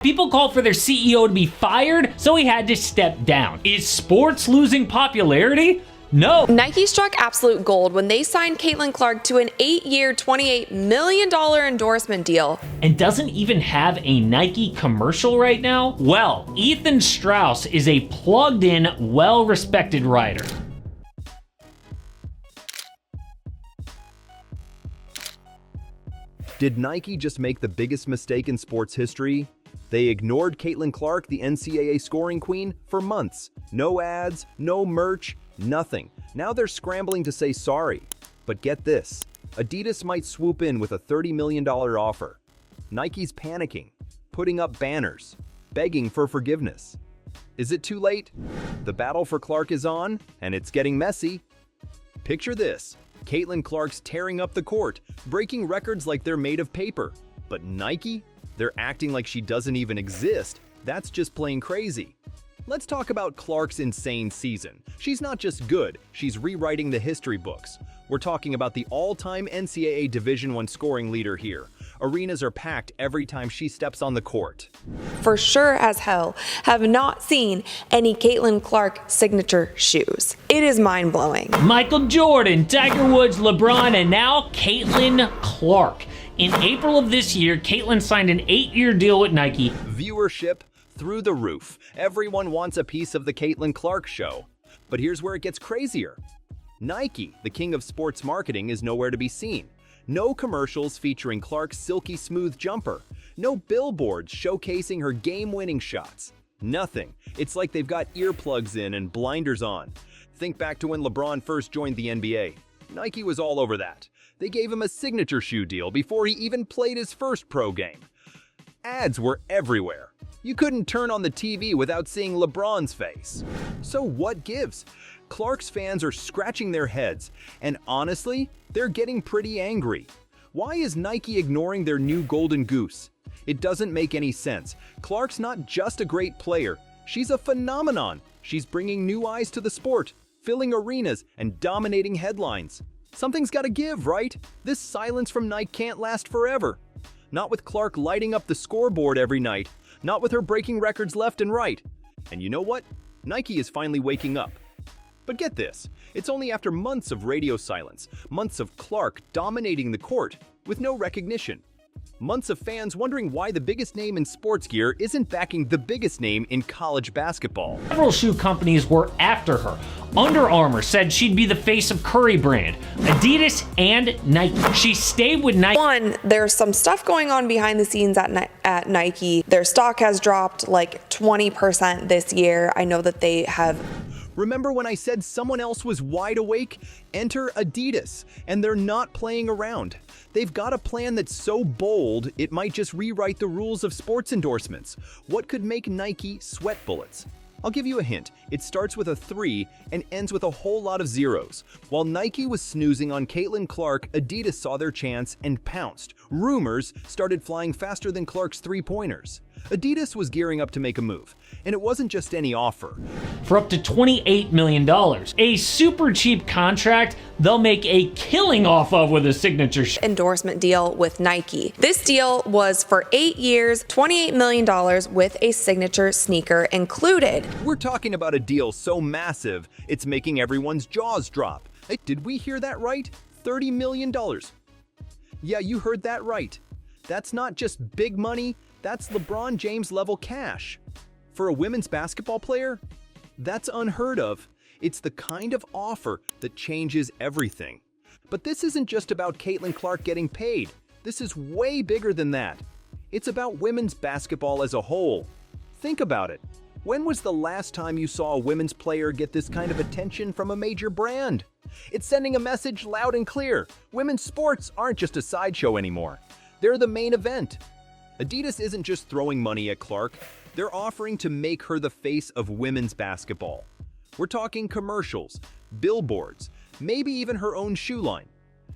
People called for their CEO to be fired, so he had to step down. Is sports losing popularity? No. Nike struck absolute gold when they signed Caitlin Clark to an 8-year, $28 million endorsement deal. And doesn't even have a Nike commercial right now? Well, Ethan Strauss is a plugged-in, well-respected writer. Did Nike just make the biggest mistake in sports history? They ignored Caitlin Clark, the NCAA scoring queen, for months. No ads, no merch, nothing. Now they're scrambling to say sorry. But get this, Adidas might swoop in with a $30 million offer. Nike's panicking, putting up banners, begging for forgiveness. Is it too late? The battle for Clark is on, and it's getting messy. Picture this, Caitlin Clark's tearing up the court, breaking records like they're made of paper. But Nike? They're acting like she doesn't even exist. That's just plain crazy. Let's talk about Clark's insane season. She's not just good, she's rewriting the history books. We're talking about the all-time NCAA Division I scoring leader here. Arenas are packed every time she steps on the court. For sure as hell, have not seen any Caitlin Clark signature shoes. It is mind-blowing. Michael Jordan, Tiger Woods, LeBron, and now Caitlin Clark. In April of this year, Caitlin signed an 8-year deal with Nike. Viewership through the roof. Everyone wants a piece of the Caitlin Clark show. But here's where it gets crazier. Nike, the king of sports marketing, is nowhere to be seen. No commercials featuring Clark's silky smooth jumper. No billboards showcasing her game-winning shots. Nothing. It's like they've got earplugs in and blinders on. Think back to when LeBron first joined the NBA. Nike was all over that. They gave him a signature shoe deal before he even played his first pro game. Ads were everywhere. You couldn't turn on the TV without seeing LeBron's face. So what gives? Clark's fans are scratching their heads, and honestly, they're getting pretty angry. Why is Nike ignoring their new golden goose? It doesn't make any sense. Clark's not just a great player, she's a phenomenon. She's bringing new eyes to the sport, filling arenas, and dominating headlines. Something's gotta give, right? This silence from Nike can't last forever. Not with Clark lighting up the scoreboard every night. Not with her breaking records left and right. And you know what? Nike is finally waking up. But get this, it's only after months of radio silence, months of Clark dominating the court with no recognition. Months of fans wondering why the biggest name in sports gear isn't backing the biggest name in college basketball. Several shoe companies were after her. Under Armour said she'd be the face of Curry brand, Adidas, and Nike. She stayed with Nike. One, there's some stuff going on behind the scenes at Nike. Their stock has dropped like 20% this year. I know that they have... Remember when I said someone else was wide awake? Enter Adidas, and they're not playing around. They've got a plan that's so bold, it might just rewrite the rules of sports endorsements. What could make Nike sweat bullets? I'll give you a hint. It starts with a 3 and ends with a whole lot of zeros. While Nike was snoozing on Caitlin Clark, Adidas saw their chance and pounced. Rumors started flying faster than Clark's three-pointers. Adidas was gearing up to make a move, and it wasn't just any offer. For up to $28 million, a super cheap contract they'll make a killing off of with a signature endorsement deal with Nike. This deal was for 8 years, $28 million with a signature sneaker included. We're talking about a deal so massive, it's making everyone's jaws drop. Hey, did we hear that right? $30 million. Yeah, you heard that right. That's not just big money, that's LeBron James level cash. For a women's basketball player, that's unheard of. It's the kind of offer that changes everything. But this isn't just about Caitlin Clark getting paid. This is way bigger than that. It's about women's basketball as a whole. Think about it. When was the last time you saw a women's player get this kind of attention from a major brand? It's sending a message loud and clear. Women's sports aren't just a sideshow anymore. They're the main event. Adidas isn't just throwing money at Clark. They're offering to make her the face of women's basketball. We're talking commercials, billboards, maybe even her own shoe line.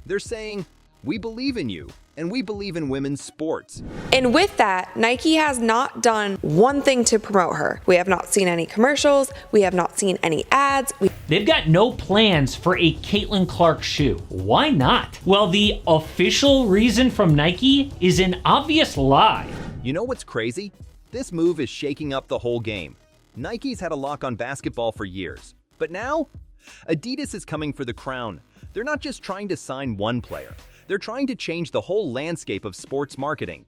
They're saying, we believe in you, and we believe in women's sports. And with that, Nike has not done one thing to promote her. We have not seen any commercials. We have not seen any ads. They've got no plans for a Caitlin Clark shoe. Why not? Well, the official reason from Nike is an obvious lie. You know what's crazy? This move is shaking up the whole game. Nike's had a lock on basketball for years, but now Adidas is coming for the crown. They're not just trying to sign one player, they're trying to change the whole landscape of sports marketing.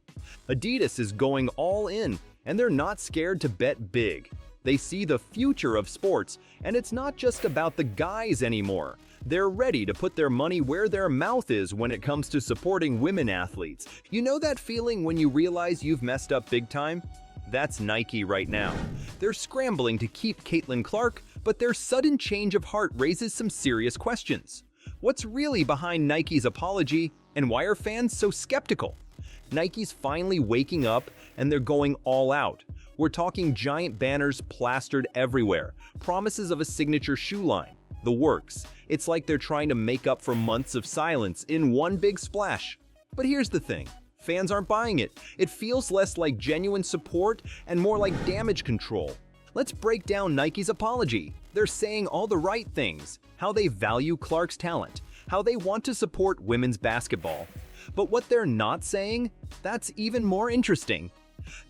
Adidas is going all in, and they're not scared to bet big. They see the future of sports, and it's not just about the guys anymore. They're ready to put their money where their mouth is when it comes to supporting women athletes. You know that feeling when you realize you've messed up big time? That's Nike right now. They're scrambling to keep Caitlin Clark, but their sudden change of heart raises some serious questions. What's really behind Nike's apology, and why are fans so skeptical? Nike's finally waking up, and they're going all out. We're talking giant banners plastered everywhere, promises of a signature shoe line, the works. It's like they're trying to make up for months of silence in one big splash. But here's the thing. Fans aren't buying it. It feels less like genuine support and more like damage control. Let's break down Nike's apology. They're saying all the right things, how they value Clark's talent, how they want to support women's basketball. But what they're not saying, that's even more interesting.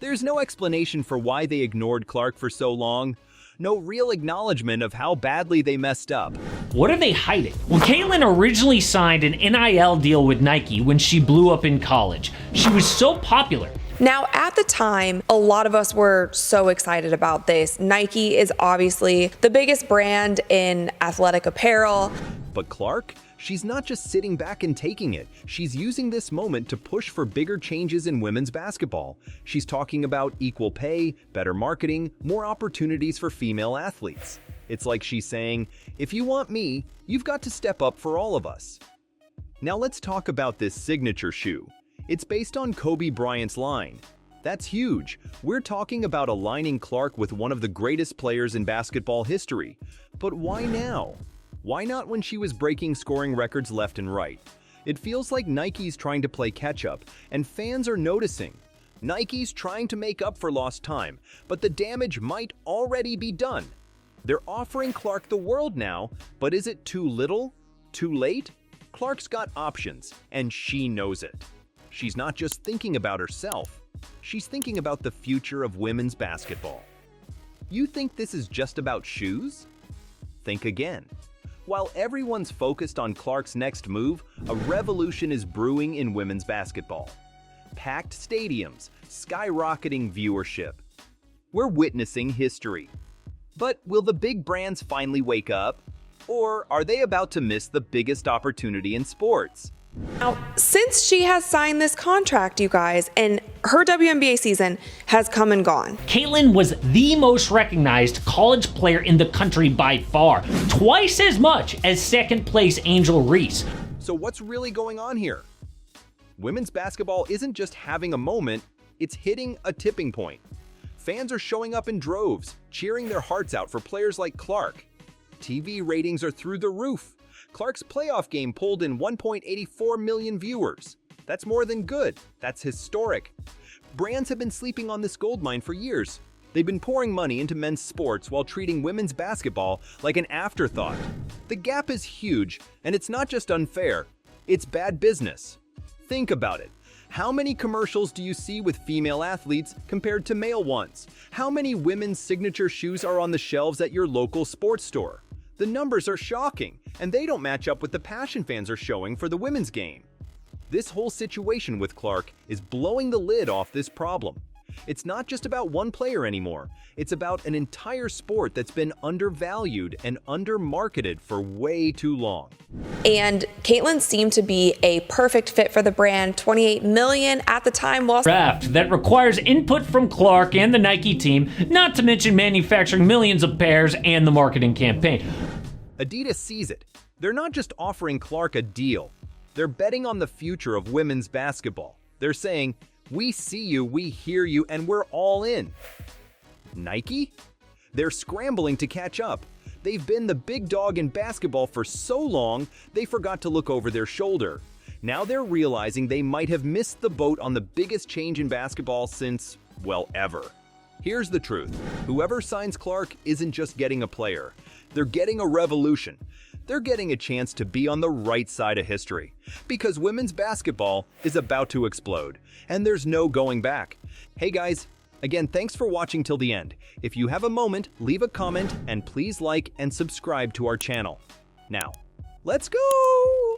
There's no explanation for why they ignored Clark for so long. No real acknowledgement of how badly they messed up. What are they hiding? Well, Caitlin originally signed an NIL deal with Nike when she blew up in college. She was so popular. Now, at the time, a lot of us were so excited about this. Nike is obviously the biggest brand in athletic apparel. But Clark? She's not just sitting back and taking it. She's using this moment to push for bigger changes in women's basketball. She's talking about equal pay, better marketing, more opportunities for female athletes. It's like she's saying, if you want me, you've got to step up for all of us. Now let's talk about this signature shoe. It's based on Kobe Bryant's line. That's huge. We're talking about aligning Clark with one of the greatest players in basketball history. But why now? Why not when she was breaking scoring records left and right? It feels like Nike's trying to play catch-up, and fans are noticing. Nike's trying to make up for lost time, but the damage might already be done. They're offering Clark the world now, but is it too little? Too late? Clark's got options, and she knows it. She's not just thinking about herself. She's thinking about the future of women's basketball. You think this is just about shoes? Think again. While everyone's focused on Clark's next move, a revolution is brewing in women's basketball. Packed stadiums, skyrocketing viewership. We're witnessing history. But will the big brands finally wake up? Or are they about to miss the biggest opportunity in sports? Now, since she has signed this contract, you guys, and her WNBA season has come and gone. Caitlin was the most recognized college player in the country by far, twice as much as second place Angel Reese. So what's really going on here? Women's basketball isn't just having a moment, it's hitting a tipping point. Fans are showing up in droves, cheering their hearts out for players like Clark. TV ratings are through the roof. Clark's playoff game pulled in 1.84 million viewers. That's more than good. That's historic. Brands have been sleeping on this goldmine for years. They've been pouring money into men's sports while treating women's basketball like an afterthought. The gap is huge, and it's not just unfair, it's bad business. Think about it. How many commercials do you see with female athletes compared to male ones? How many women's signature shoes are on the shelves at your local sports store? The numbers are shocking, and they don't match up with the passion fans are showing for the women's game. This whole situation with Clark is blowing the lid off this problem. It's not just about one player anymore. It's about an entire sport that's been undervalued and undermarketed for way too long. And Caitlin seemed to be a perfect fit for the brand. $28 million at the time. While Draft that requires input from Clark and the Nike team, not to mention manufacturing millions of pairs and the marketing campaign. Adidas sees it. They're not just offering Clark a deal. They're betting on the future of women's basketball. They're saying, we see you, we hear you, and we're all in. Nike? They're scrambling to catch up. They've been the big dog in basketball for so long, they forgot to look over their shoulder. Now they're realizing they might have missed the boat on the biggest change in basketball since, well, ever. Here's the truth. Whoever signs Clark isn't just getting a player. They're getting a revolution. They're getting a chance to be on the right side of history. Because women's basketball is about to explode, and there's no going back. Hey guys, Again, thanks for watching till the end. If you have a moment, leave a comment and please like and subscribe to our channel. Now, let's go!